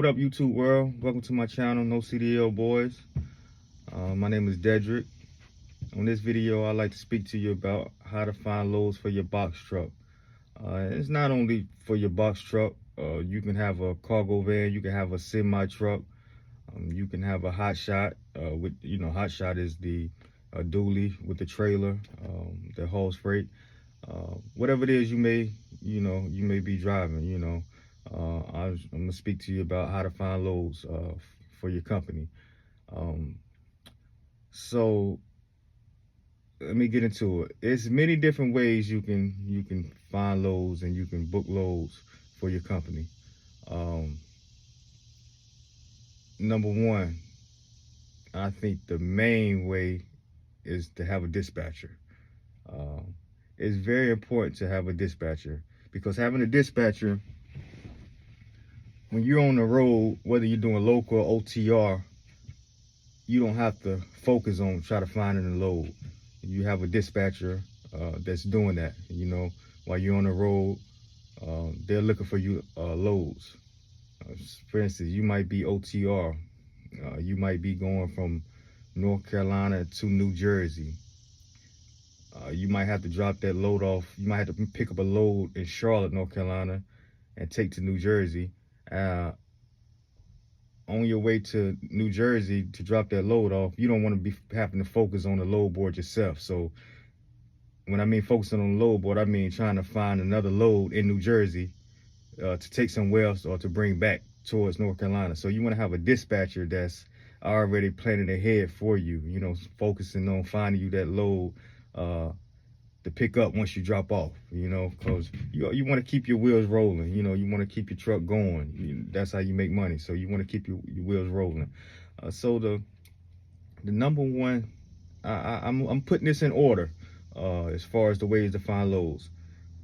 up, YouTube world? Welcome to my channel, No CDL Boys. My name is Dedrick. On this video, I'd like to speak to you about how to find loads for your box truck. It's not only for your box truck. You can have a cargo van, you can have a semi truck, you can have a hot shot. Hot shot is the dually with the trailer that hauls freight. Whatever it is you may be driving. I'm gonna speak to you about how to find loads for your company. So let me get into it. It's many different ways you can find loads and you can book loads for your company. Number one, I think the main way is to have a dispatcher. It's very important to have a dispatcher, because having a dispatcher, when you're on the road, whether you're doing local or OTR, you don't have to focus on try to find a load. You have a dispatcher that's doing that. While you're on the road, they're looking for you loads. For instance, you might be OTR. You might be going from North Carolina to New Jersey. You might have to drop that load off. You might have to pick up a load in Charlotte, North Carolina, and take to New Jersey. On your way to New Jersey to drop that load off, you don't want to be having to focus on the load board yourself. So when I mean focusing on the load board, I mean trying to find another load in New Jersey to take somewhere else or to bring back towards North Carolina. So you want to have a dispatcher that's already planning ahead for you, focusing on finding you that load to pick up once you drop off, because you want to keep your wheels rolling. You want to keep your truck going. That's how you make money. So you want to keep your wheels rolling. So the number one, I'm putting this in order as far as the ways to find loads.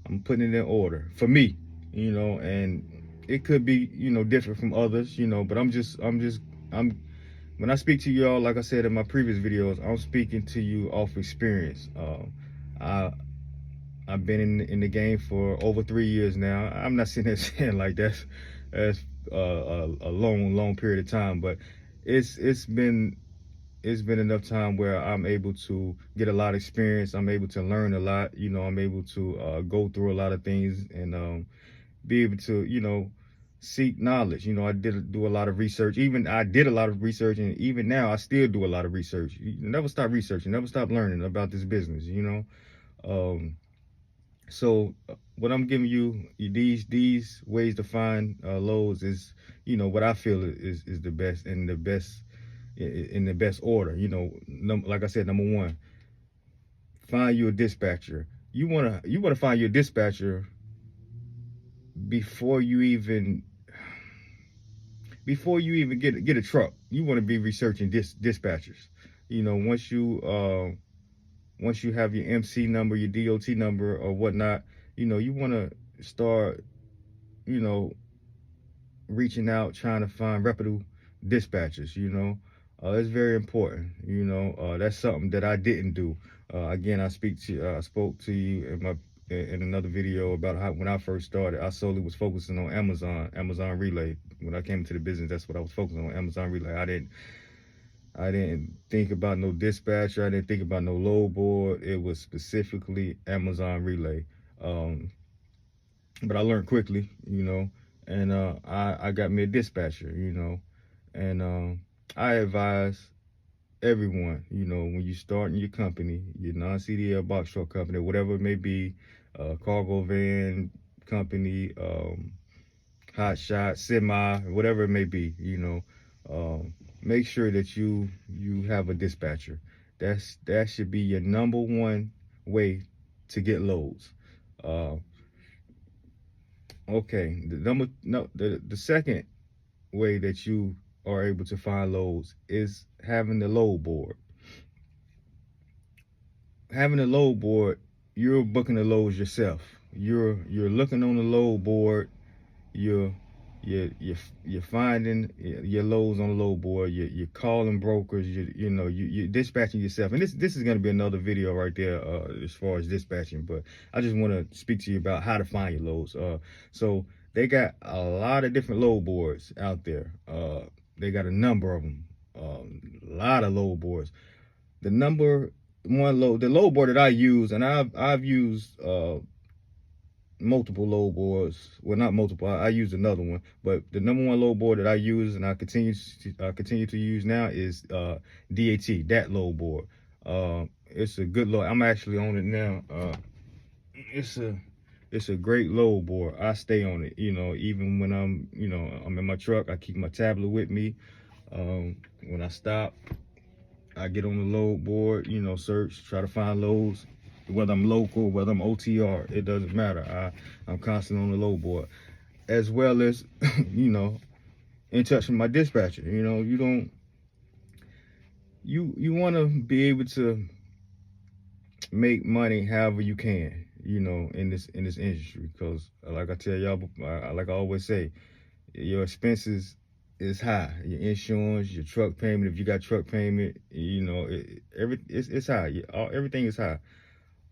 I'm putting it in order for me, and it could be different from others, but when I speak to y'all, like I said in my previous videos, I'm speaking to you off experience. I've been in the game for over 3 years now. I'm not sitting there saying like that's a long period of time, but it's been enough time where I'm able to get a lot of experience. I'm able to learn a lot. I'm able to go through a lot of things and be able to seek knowledge. I do a lot of research. I did a lot of research, and even now I still do a lot of research. You never stop researching, never stop learning about this business. So what I'm giving you, these ways to find loads is what I feel is the best, and the best in the best order. Like I said, number one, find you a dispatcher. You wanna find your dispatcher before you even get a truck. You want to be researching dispatchers. Once you have your MC number, your DOT number or whatnot, you want to start reaching out, trying to find reputable dispatchers. It's very important. That's something that I didn't do. Again, I spoke to you in another video about how when I first started, I solely was focusing on Amazon Relay. When I came into the business, that's what I was focusing on, Amazon Relay. I didn't think about no dispatcher. I didn't think about no load board. It was specifically Amazon Relay. But I learned quickly, and I got me a dispatcher, and I advise everyone, when you start in your company, your non-CDL box truck company, whatever it may be, cargo van company, hot shot, semi, whatever it may be, make sure that you have a dispatcher. That should be your number one way to get loads. Okay, the second way that you are able to find loads is having the load board. Having a load board, you're booking the loads yourself. You're looking on the load board. You're finding your loads on the load board. You're calling brokers. You're dispatching yourself. And this is going to be another video right there as far as dispatching. But I just want to speak to you about how to find your loads. So they got a lot of different load boards out there. They got a number of them, a lot of load boards. The load board that I use, and I've used multiple load boards. Well, not multiple. I use another one, but the number one load board that I use and I continue to use now is DAT, that load board. It's a good load. I'm actually on it now. It's a great load board. I stay on it. Even when I'm in my truck, I keep my tablet with me. When I stop, I get on the load board. Search, try to find loads. Whether I'm local, whether I'm OTR, it doesn't matter. I'm constantly on the load board, as well as in touch with my dispatcher. You want to be able to make money however you can, in this industry, because like I tell y'all, like I always say, your expenses is high. Your insurance, your truck payment, if you got truck payment, it's high. Everything is high.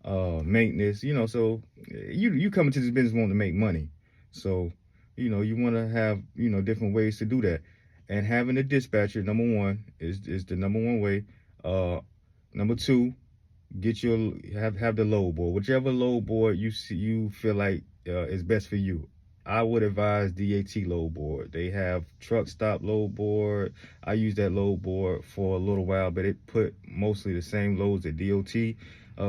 Maintenance, so you come into this business wanting to make money. So, you want to have, different ways to do that. And having a dispatcher, number one, is the number one way. Number two, have the load board. Whichever load board you feel like is best for you. I would advise DAT load board. They have truck stop load board. I used that load board for a little while, but it put mostly the same loads that DOT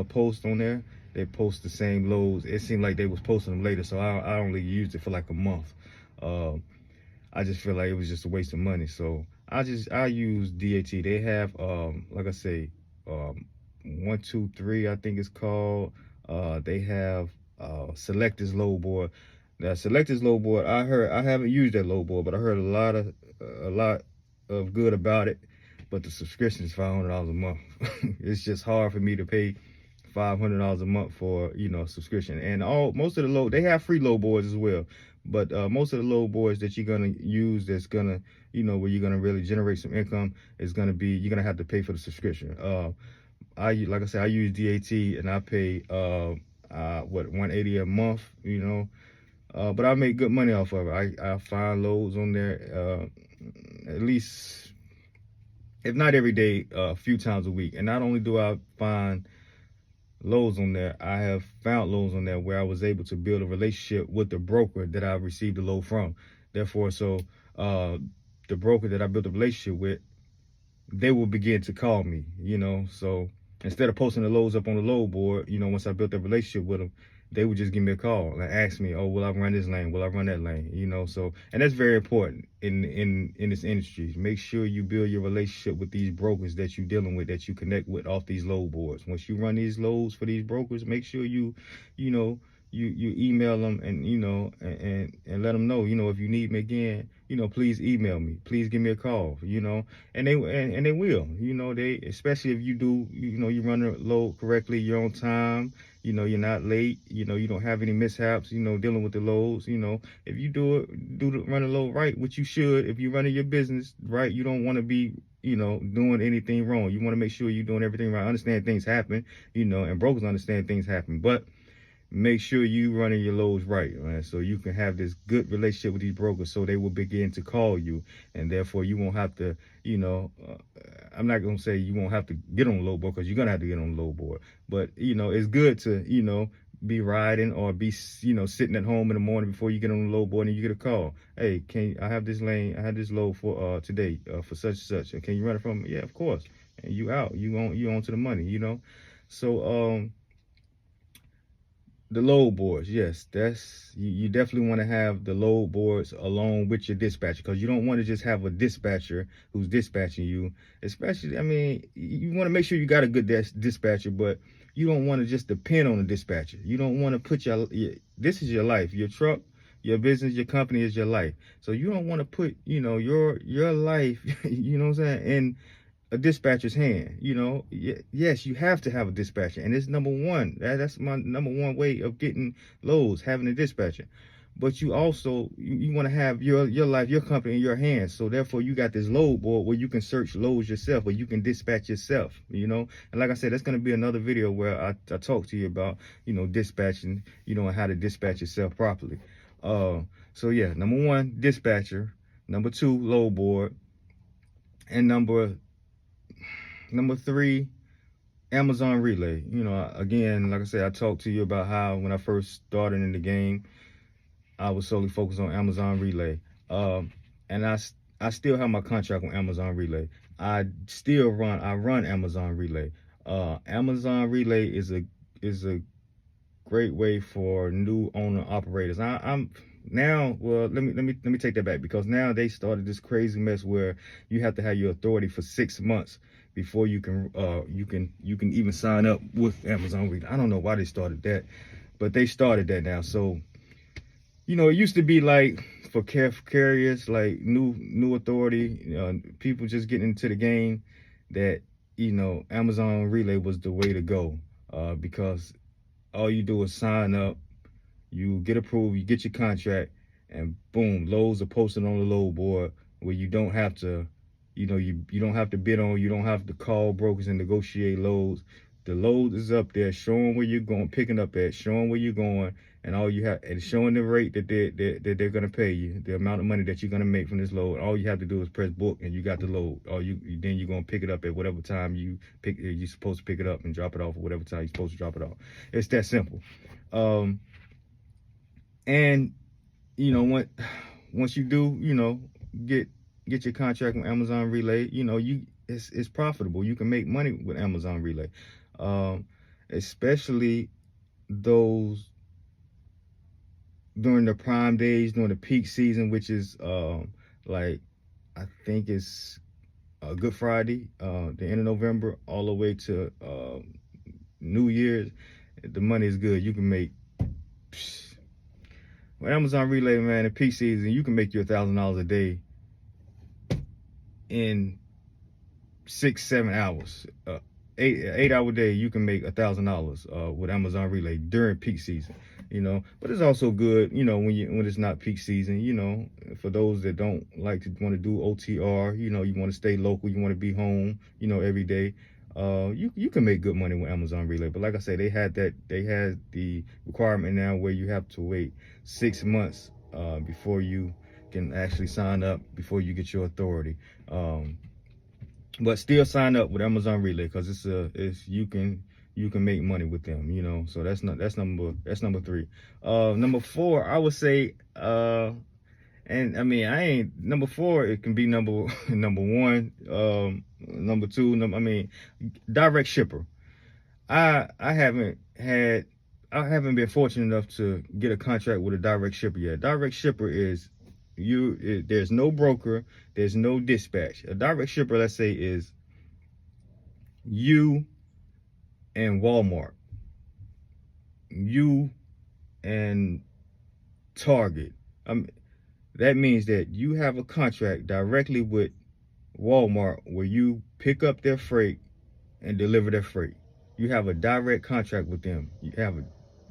post on there. They post the same loads. It seemed like they was posting them later, so I only used it for like a month. I just feel like it was just a waste of money, so I use DAT. They have like I say, 1, 2, 3, I think it's called. They have Selectors load board. Now Selectors load board, I haven't used that load board, but I heard a lot of good about it. But the subscription is $500 a month. It's just hard for me to pay $500 a month for a subscription. And most of the load, they have free load boards as well, but most of the load boards that you're gonna use, that's gonna where you're gonna really generate some income, is gonna be, you're gonna have to pay for the subscription. Like I said, I use DAT and I pay $180 a month, but I make good money off of it. I find loads on there at least, if not every day, a few times a week. And not only do I find loads on there, I have found loads on there where I was able to build a relationship with the broker that I received the load from. Therefore, so the broker that I built a relationship with, they will begin to call me, so instead of posting the loads up on the load board, once I built that relationship with them, they would just give me a call and ask me, oh, will I run this lane? Will I run that lane? So, and that's very important in this industry. Make sure you build your relationship with these brokers that you're dealing with, that you connect with off these load boards. Once you run these loads for these brokers, make sure you email them and let them know, if you need me again, please email me, please give me a call, and they will, they, especially if you do, you run the load correctly, you're on time, you're not late, you don't have any mishaps, dealing with the loads, if you run the load right, which you should, if you're running your business right, you don't want to be doing anything wrong. You want to make sure you're doing everything right. I understand things happen, and brokers understand things happen, but make sure you running your loads right, man, so you can have this good relationship with these brokers, so they will begin to call you, and therefore you won't have to, I'm not going to say you won't have to get on the load board, because you're going to have to get on the load board, but, it's good to, be riding or be, sitting at home in the morning before you get on the load board and you get a call. Hey, I have this load for today for such and such. Can you run it from me? Yeah, of course. And you out, you on to the money, So, the load boards, yes, you definitely want to have the load boards along with your dispatcher, because you don't want to just have a dispatcher who's dispatching you. Especially, I mean, you want to make sure you got a good dispatcher, but you don't want to just depend on the dispatcher. You don't want to put this is your life, your truck, your business, your company is your life. So you don't want to put, your life, what I'm saying, in a dispatcher's hand. Yes, you have to have a dispatcher, and it's number one. That's my number one way of getting loads, having a dispatcher. But you also, you want to have your life, your company in your hands. So therefore, you got this load board where you can search loads yourself, where you can dispatch yourself. And like I said, that's going to be another video where I talk to you about dispatching, and how to dispatch yourself properly. So yeah, number one, dispatcher. Number two, load board. And number three, Amazon Relay. Again, like I said, I talked to you about how when I first started in the game, I was solely focused on Amazon Relay. And I still have my contract on Amazon Relay. I run Amazon Relay. Amazon Relay is a great way for new owner operators. I'm now, well, let me take that back, because now they started this crazy mess where you have to have your authority for 6 months before you can even sign up with Amazon Relay. I don't know why they started that, but they started that now. So it used to be like for carriers, like new authority, people just getting into the game, that Amazon Relay was the way to go, because all you do is sign up, you get approved, you get your contract, and boom, loads are posted on the load board, where you don't have to, you don't have to bid on, you don't have to call brokers and negotiate loads. The load is up there, showing where you're going, picking up at, showing where you're going, and all you have, and showing the rate that they're gonna pay you, the amount of money that you're gonna make from this load. All you have to do is press book, and you got the load. Or then you're gonna pick it up at whatever time you're supposed to pick it up, and drop it off at whatever time you're supposed to drop it off. It's that simple. And once you do, get your contract with Amazon Relay, it's profitable. You can make money with Amazon Relay, especially those during the prime days, during the peak season, which is like, I think it's Good Friday, the end of November, all the way to New Year's. The money is good. You can make. With Amazon Relay, man, in peak season, you can make you $1,000 a day in 6-7 hours. 8 hour day, you can make $1,000 with Amazon Relay during peak season. But it's also good, when it's not peak season. For those that don't like to want to do OTR, you want to stay local, you want to be home, every day. You can make good money with Amazon Relay. But like I said, they had the requirement now where you have to wait 6 months before you can actually sign up, before you get your authority. But still sign up with Amazon Relay, because you can make money with them. So that's number three. Number four, I would say, and I mean, I ain't number four. It can be number one, number two. Direct shipper. I haven't been fortunate enough to get a contract with a direct shipper yet. Direct shipper is there's no broker, there's no dispatch. A direct shipper, let's say, is you and Walmart, you and Target. That means that you have a contract directly with Walmart, where you pick up their freight and deliver their freight. You have a direct contract with them. You have a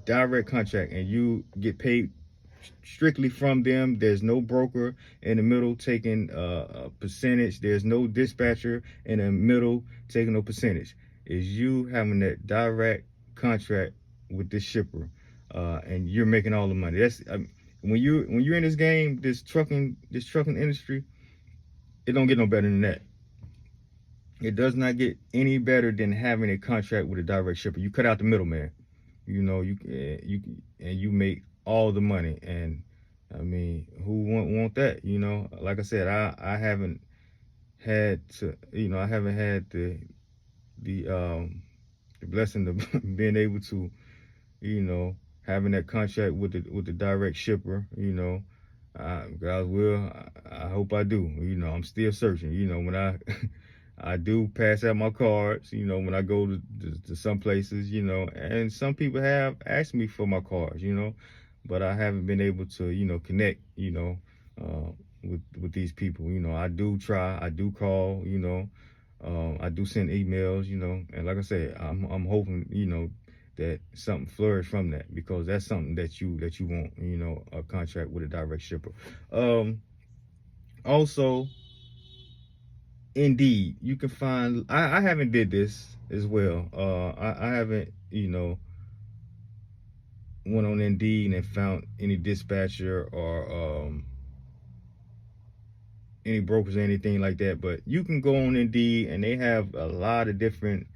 direct contract, and you get paid strictly from them. There's no broker in the middle taking a percentage. There's no dispatcher in the middle taking no percentage. Is you having that direct contract with this shipper, and you're making all the money. When you're in this game, this trucking industry, it don't get no better than that. It does not get any better than having a contract with a direct shipper. You cut out the middleman. You make all the money. And I mean, who want that? Like I said, I haven't had the blessing of being able to, having that contract with the direct shipper. God will, I hope I do. I'm still searching. When I do pass out my cards, when I go to some places, and some people have asked me for my cards, but I haven't been able to, connect, with these people. I do try, I do call, I do send emails, and like I said, I'm hoping, that something flourish from that, because that's something that you want, a contract with a direct shipper. Also, Indeed, you can find. I haven't did this as well. I haven't, went on Indeed and found any dispatcher or any brokers or anything like that. But you can go on Indeed, and they have a lot of different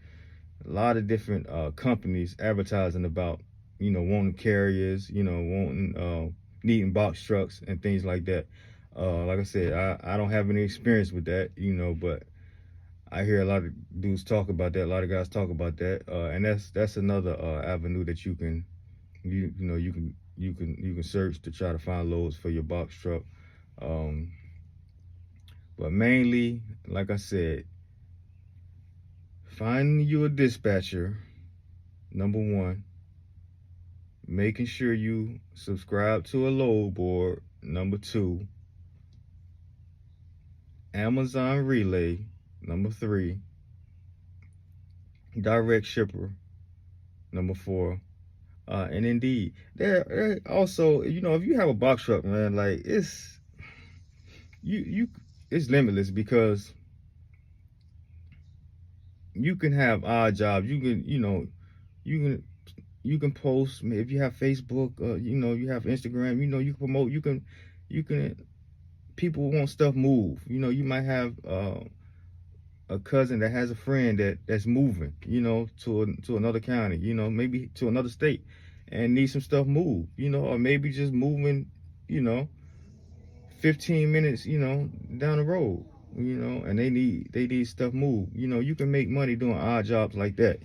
companies advertising about, wanting carriers, wanting needing box trucks and things like that. Like I said, I don't have any experience with that, but I hear a lot of dudes talk about that, a lot of guys talk about that, and that's another avenue that you can you can search to try to find loads for your box truck. Um, but mainly, like I said, finding you a dispatcher, number one. Making sure you subscribe to a load board, number two. Amazon Relay, number three. Direct Shipper, number four. And Indeed, there also, if you have a box truck, man, like you it's limitless, because you can have odd jobs. You can you can post. If you have Facebook, you have Instagram, you can promote. You can people want stuff moved. You might have a cousin that has a friend that's moving, to another county, maybe to another state, and need some stuff moved, or maybe just moving, you know, 15 minutes, down the road, and they need stuff moved. You can make money doing odd jobs like that,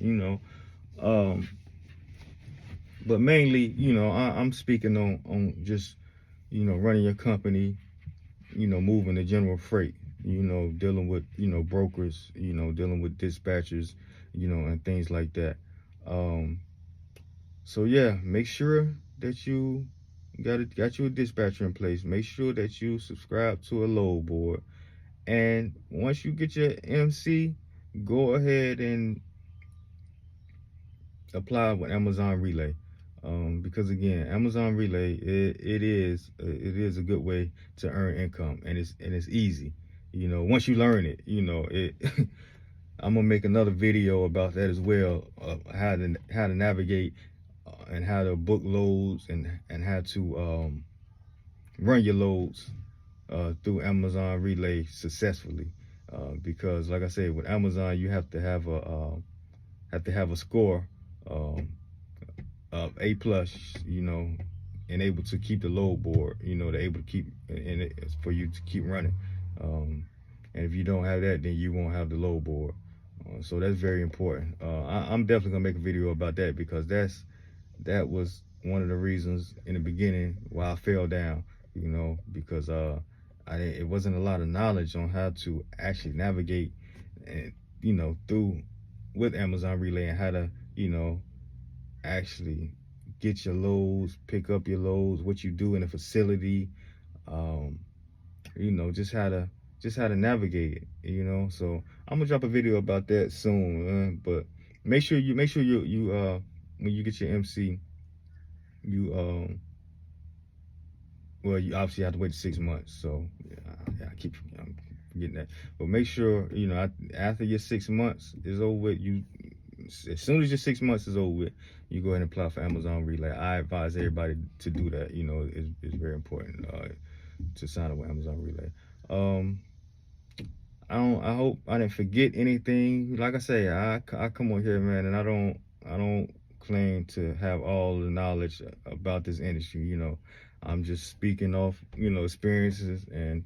Um, but mainly, I'm speaking on just, running your company, moving the general freight, dealing with, brokers, dealing with dispatchers, and things like that. Um, so yeah, make sure that you got you a dispatcher in place. Make sure that you subscribe to a load board. And once you get your MC, go ahead and apply with Amazon Relay. Because again, Amazon Relay, it is a good way to earn income, and it's easy. Once you learn it, it. I'm gonna make another video about that as well, how to navigate, and how to book loads, and how to run your loads through Amazon Relay successfully. Because like I said, with Amazon, you have to have a score um, of A plus, and able to keep the load board, to able to keep, and it's for you to keep running. And if you don't have that, then you won't have the load board. So that's very important. I'm definitely gonna make a video about that, because that was one of the reasons in the beginning why I fell down. Because it wasn't a lot of knowledge on how to actually navigate, and through with Amazon Relay, and how to actually get your loads, pick up your loads, what you do in a facility, um, just how to navigate it, So I'm gonna drop a video about that soon, but make sure you when you get your MC, you well, you obviously have to wait 6 months. So yeah, I'm forgetting that, but make sure after your 6 months is over with, as soon as your 6 months is over with, you go ahead and apply for Amazon Relay. I advise everybody to do that. It's very important to sign up with Amazon Relay. I hope I didn't forget anything. Like I say, I come on here, man, and I don't claim to have all the knowledge about this industry. I'm just speaking off, experiences, and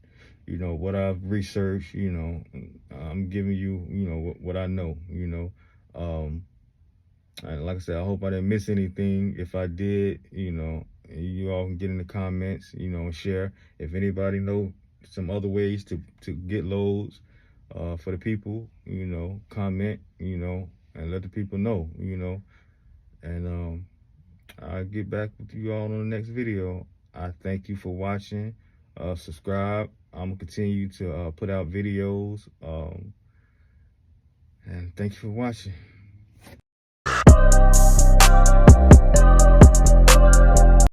what I've researched. I'm giving you, what I know. And like I said, I hope I didn't miss anything. If I did, you all can get in the comments, and share. If anybody know some other ways to get loads for the people, comment, and let the people know, and I'll get back with you all on the next video. I thank you for watching. Subscribe. I'm gonna continue to put out videos, and thank you for watching.